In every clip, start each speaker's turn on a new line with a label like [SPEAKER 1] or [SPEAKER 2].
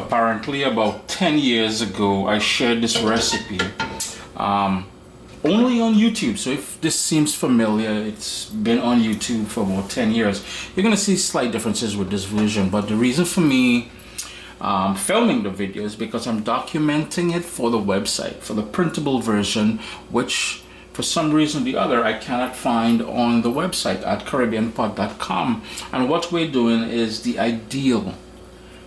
[SPEAKER 1] Apparently about 10 years ago I shared this recipe only on YouTube. So if this seems familiar, it's been on YouTube for about 10 years. You're gonna see slight differences with this version, but the reason for me filming the video is because I'm documenting it for the website, for the printable version, which for some reason or the other I cannot find on the website at caribbeanpot.com. And what we're doing is the ideal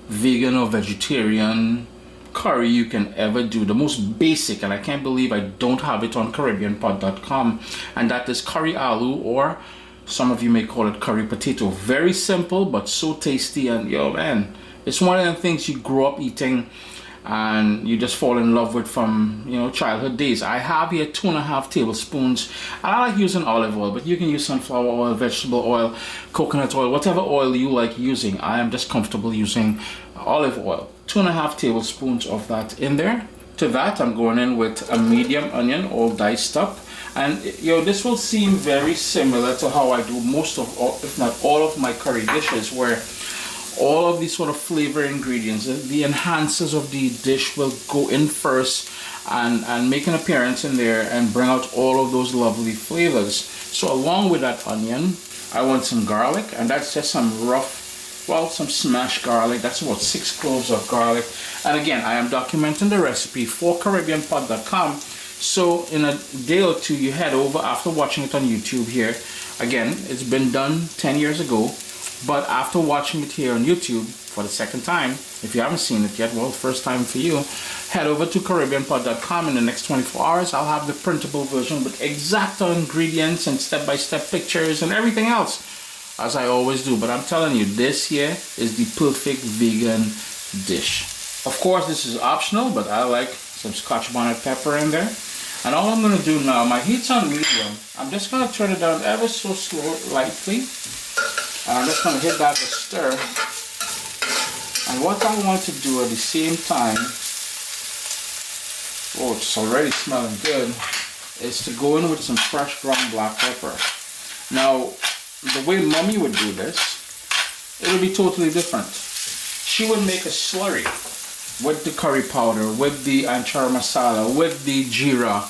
[SPEAKER 1] vegan or vegetarian curry you can ever do, the most basic, and I can't believe I don't have it on caribbeanpot.com, and that is curry aloo, or some of you may call it curry potato. Very simple but so tasty, and yo man, it's one of the things you grow up eating and you just fall in love with from, you know, childhood days. I have here 2.5 tablespoons. I like using olive oil, but you can use sunflower oil, vegetable oil, coconut oil, whatever oil you like using. I am just comfortable using olive oil. 2.5 tablespoons of that in there. To that I'm going in with a medium onion, all diced up. And you know, this will seem very similar to how I do most of, if not all of my curry dishes, where all of these sort of flavor ingredients, the enhancers of the dish, will go in first and make an appearance in there and bring out all of those lovely flavors. So along with that onion, I want some garlic, and that's just some rough, well, some smashed garlic. That's about 6 cloves of garlic. And again, I am documenting the recipe for caribbeanpot.com. So in a day or two, you head over after watching it on YouTube here. Again, it's been done 10 years ago. But after watching it here on YouTube for the second time, if you haven't seen it yet, well, first time for you, head over to caribbeanpot.com. In the next 24 hours, I'll have the printable version with exact ingredients and step-by-step pictures and everything else, as I always do. But I'm telling you, this here is the perfect vegan dish. Of course, this is optional, but I like some Scotch bonnet pepper in there. And all I'm going to do now, my heat's on medium. I'm just going to turn it down ever so slow, lightly. And I'm just going to hit that with stir. And what I want to do at the same time, oh, it's already smelling good, is to go in with some fresh ground black pepper. Now, the way Mommy would do this, it would be totally different. She would make a slurry with the curry powder, with the anchar masala, with the jeera,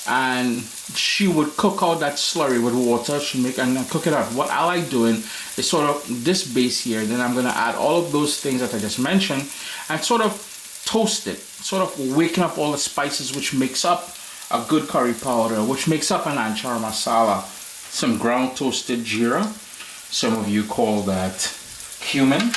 [SPEAKER 1] and she would cook out that slurry with water. She make and cook it up. What I like doing is sort of this base here, then I'm going to add all of those things that I just mentioned and sort of toast it, sort of waking up all the spices which makes up a good curry powder, which makes up an anchar masala, some ground toasted jeera, some of you call that cumin,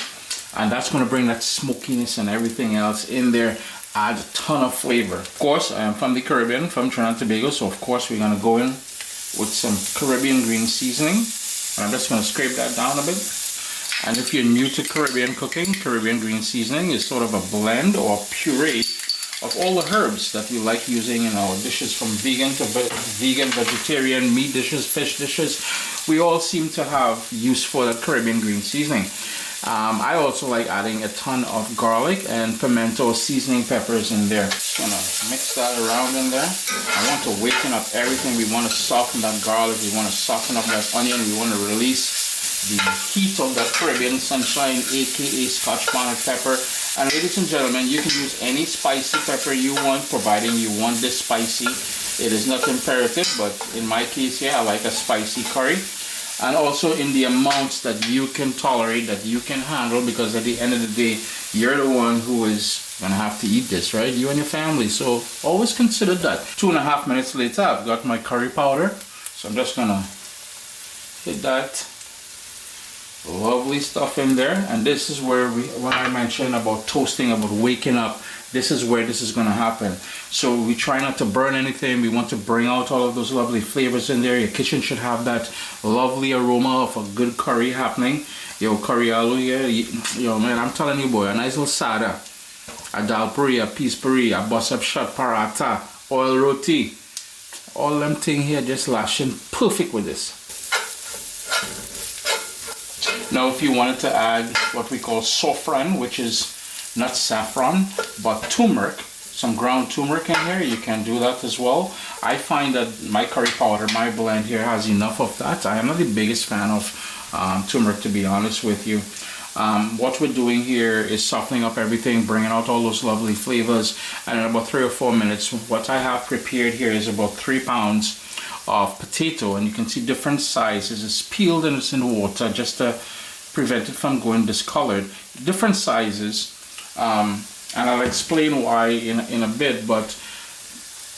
[SPEAKER 1] and that's going to bring that smokiness and everything else in there. Add a ton of flavor. Of course, I am from the Caribbean, from Trinidad and Tobago, so of course we're going to go in with some Caribbean green seasoning. And I'm just going to scrape that down a bit. And if you're new to Caribbean cooking, Caribbean green seasoning is sort of a blend or puree of all the herbs that we like using in our dishes, from vegan to vegan, vegetarian, meat dishes, fish dishes. We all seem to have use for that Caribbean green seasoning. I also like adding a ton of garlic and pimento seasoning peppers in there. Just gonna mix that around in there. I want to waken up everything. We want to soften that garlic. We want to soften up that onion. We want to release the heat of that Caribbean sunshine, aka Scotch bonnet pepper. And ladies and gentlemen, you can use any spicy pepper you want, providing you want this spicy. It is not imperative, but in my case here, I like a spicy curry. And also in the amounts that you can tolerate, that you can handle, because at the end of the day, you're the one who is gonna have to eat this, right? You and your family. So always consider that. 2.5 minutes later, I've got my curry powder. So I'm just gonna hit that lovely stuff in there. And this is where when I mentioned about toasting, about waking up, this is where this is going to happen. So we try not to burn anything. We want to bring out all of those lovely flavors in there. Your kitchen should have that lovely aroma of a good curry happening. Yo, curry aloo here. Yo, man, I'm telling you, boy, a nice little sada, a dal puri, a peas puri, a bus up shot paratha, oil roti. All them thing here just lashing perfect with this. Now, if you wanted to add what we call saffron, which is not saffron, but turmeric, some ground turmeric in here, you can do that as well. I find that my curry powder, my blend here, has enough of that. I am not the biggest fan of turmeric, to be honest with you. What we're doing here is softening up everything, bringing out all those lovely flavors. And in about 3 or 4 minutes, what I have prepared here is about 3 pounds of potato, and you can see different sizes. It's peeled and it's in water just to prevent it from going discolored. Different sizes, and I'll explain why in a bit, but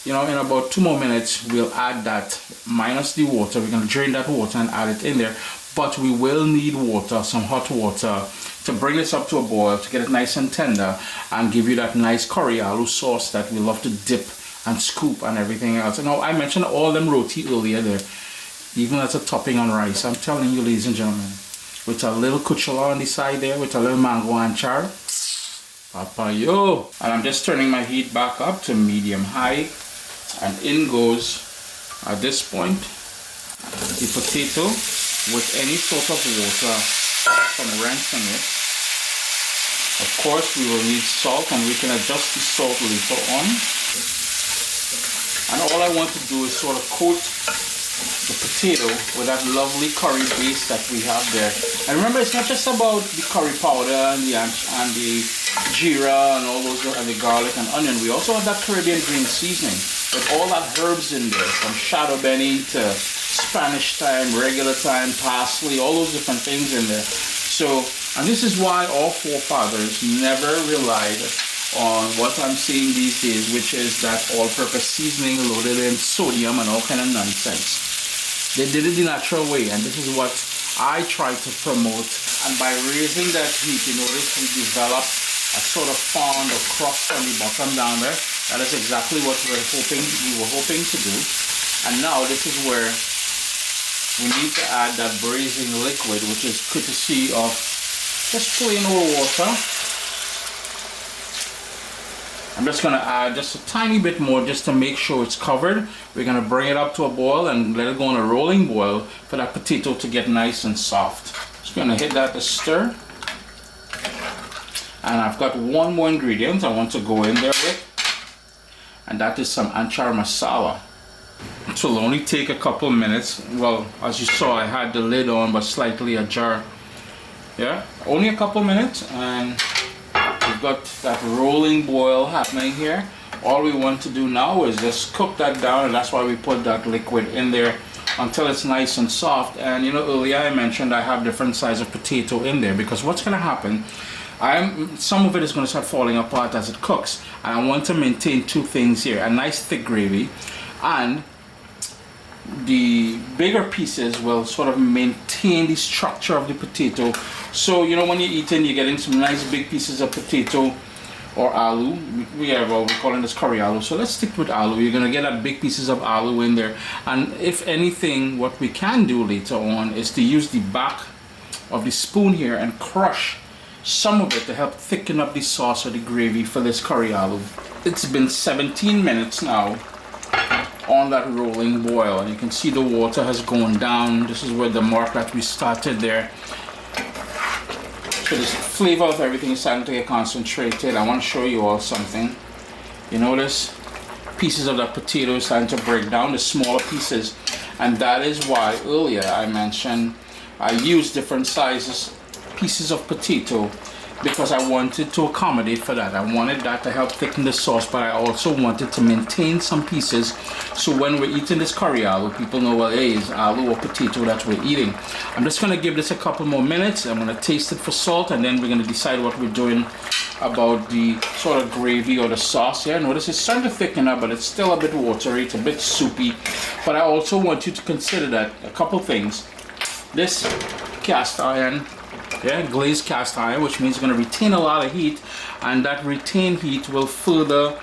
[SPEAKER 1] you know, in about 2 more minutes we'll add that minus the water. We're going to drain that water and add it in there, but we will need water, some hot water, to bring this up to a boil, to get it nice and tender and give you that nice curry aloo sauce that we love to dip and scoop and everything else. And now I mentioned all them roti earlier there, even as a topping on rice. I'm telling you, ladies and gentlemen, with a little kuchala on the side there, with a little mango anchar, papa yo. And I'm just turning my heat back up to medium high, and in goes at this point the potato with any sort of water from rinsing it. Of course we will need salt, and we can adjust the salt later on. And all I want to do is sort of coat the potato with that lovely curry base that we have there. And remember, it's not just about the curry powder and the jeera and all those, and the garlic and onion. We also have that Caribbean green seasoning with all that herbs in there, from shadow benny to Spanish thyme, regular thyme, parsley, all those different things in there. So, and this is why our forefathers never relied on what I'm seeing these days, which is that all-purpose seasoning loaded in sodium and all kind of nonsense. They did it the natural way, and this is what I try to promote. And by raising that heat, you notice we develop a sort of pond or crust on the bottom down there. That is exactly what we were hoping to do. And now this is where we need to add that braising liquid, which is courtesy of just plain old water. I'm just going to add just a tiny bit more just to make sure it's covered. We're going to bring it up to a boil and let it go on a rolling boil for that potato to get nice and soft. Just going to hit that to stir. And I've got one more ingredient I want to go in there with, and that is some anchar masala. It will only take a couple minutes. Well, as you saw, I had the lid on but slightly ajar. Yeah, only a couple minutes, and we've got that rolling boil happening here. All we want to do now is just cook that down, and that's why we put that liquid in there until it's nice and soft. And you know, earlier I mentioned I have different size of potato in there, because what's going to happen, some of it is going to start falling apart as it cooks, and I want to maintain two things here: a nice thick gravy, and the bigger pieces will sort of maintain the structure of the potato. So you know, when you're eating, you're getting some nice big pieces of potato or aloo. We're calling this curry aloo, so let's stick with aloo. You're gonna get that big pieces of aloo in there, and if anything, what we can do later on is to use the back of the spoon here and crush some of it to help thicken up the sauce or the gravy for this curry aloo. It's been 17 minutes now on that rolling boil, and you can see the water has gone down. This is where the mark that we started there. So the flavor of everything is starting to get concentrated. I want to show you all something. You notice pieces of that potato is starting to break down, the smaller pieces, and that is why earlier I mentioned I used different sizes pieces of potato, because I wanted to accommodate for that. I wanted that to help thicken the sauce, but I also wanted to maintain some pieces, so when we're eating this curry aloo, people know, well, hey, it's aloo or potato that we're eating. I'm just going to give this a couple more minutes. I'm going to taste it for salt, and then we're going to decide what we're doing about the sort of gravy or the sauce here. Notice it's starting to thicken up, but it's still a bit watery, it's a bit soupy. But I also want you to consider that a couple things. This cast iron, glazed cast iron, which means it's going to retain a lot of heat, and that retained heat will further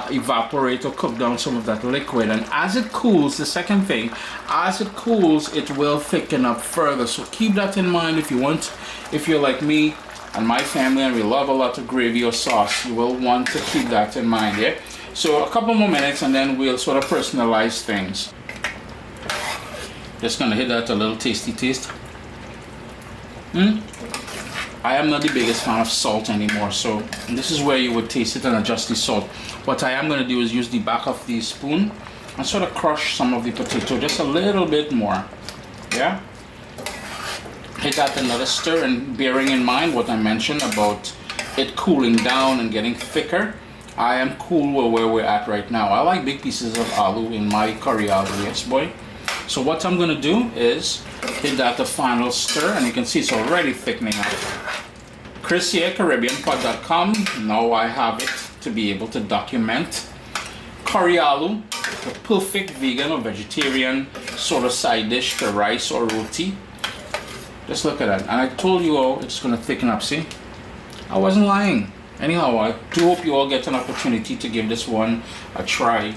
[SPEAKER 1] evaporate or cook down some of that liquid. And as it cools, the second thing, as it cools, it will thicken up further. So keep that in mind if you want. If you're like me and my family and we love a lot of gravy or sauce, you will want to keep that in mind. Yeah. So a couple more minutes, and then we'll sort of personalize things. Just gonna hit that a little tasty taste. I am not the biggest fan of salt anymore, so this is where you would taste it and adjust the salt. What I am going to do is use the back of the spoon and sort of crush some of the potato just a little bit more. Yeah? hit that another stir, and bearing in mind what I mentioned about it cooling down and getting thicker, I am cool with where we're at right now. I like big pieces of aloo in my curry aloo, yes boy. So what I'm gonna do is hit that the final stir, and you can see it's already thickening up. Chris here, CaribbeanPot.com. Now I have it to be able to document curry aloo, the perfect vegan or vegetarian sort of side dish to rice or roti. Just look at that. And I told you all it's gonna thicken up, see? I wasn't lying. Anyhow, I do hope you all get an opportunity to give this one a try.